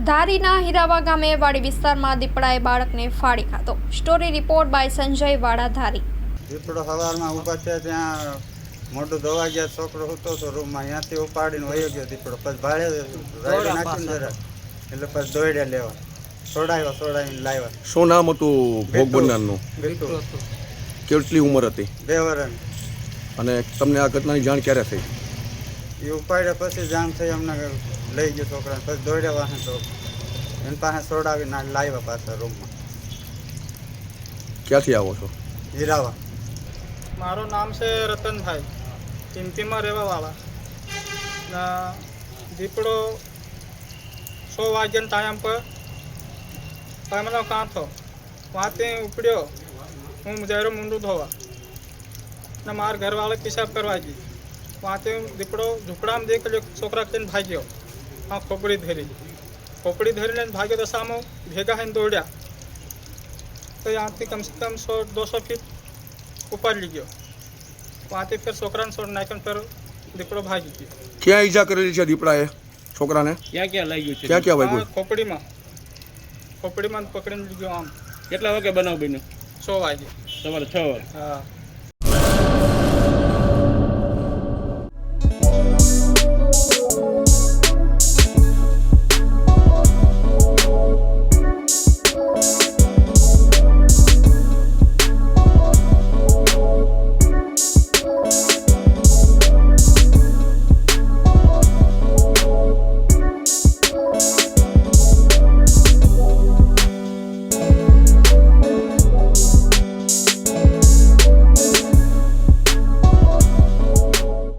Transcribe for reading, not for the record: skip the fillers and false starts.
ધારીના હીરાવા ગામે વાડી વિસ્તારમાં દીપડાએ બાળકને ફાડી ખાધો। સ્ટોરી રિપોર્ટ બાય સંજય વાડા ધારી। દીપડો સવારમાં ઊભા થયા ત્યાં મોઢું ધોવા ગયા, છોકરો હતો તો રૂમમાં, ત્યાંથી ઉપાડીને વયો ગયો દીપડો। પછી ભાડે રાયડે નાખીને જરા એટલે પછી દોડ્યા લેવા, છોડાવીને લાવ્યા। શું નામ હતું ભોગ બનનારનું? બિલકુલ કેટલી ઉંમર હતી? 2 વર્ષની। અને તમને આ ઘટનાની જાણ ક્યારે થઈ? એ ઉપાડ્યા પછી જાણ થઈ, અમને લઈ ગયો છોકરાને, પછી દોડ્યા વાહન તો એની પાસે છોડાવીને લાવ્યા પાછા રૂમમાં। ક્યાંથી આવો છો? હીરાવા। મારું નામ છે રતનભાઈ, ચિંતીમાં રહેવાવાળા। દીપડો 100 વાગ્યાના ટાઈમ પર પામનો કાંથો વાંથી ઉપડ્યો। હું જયારે મૂંડું ધોવા ને મારા ઘરવાળા પિશાબ કરવા ગઈ, વાંથી દીપડો ઝૂંપડામાં દેખ છોકરા કરીને ભાગ્યો। હા, ખોપડી ધરીને ભાગ્યો તો સામો ભેગા થઈને દોડ્યા તો ત્યાંથી કમસે કમ 100-200 ફીટ ऊपर ली गयो। वहाँ फिर छोकरा ने छोड़ नाखन फिर दीपड़ो भागी गयो। ક્યાં ઈજા કરેલી છે દીપડાએ છોકરાને? ક્યાં લાગ્યું છે? ક્યાં વાગ્યું? खोपड़ी में पकड़ी ली गयो। आम કેટલા વાગે બનાવ બન્યો? 6 वागे। સવારે 6 વાગે। हाँ।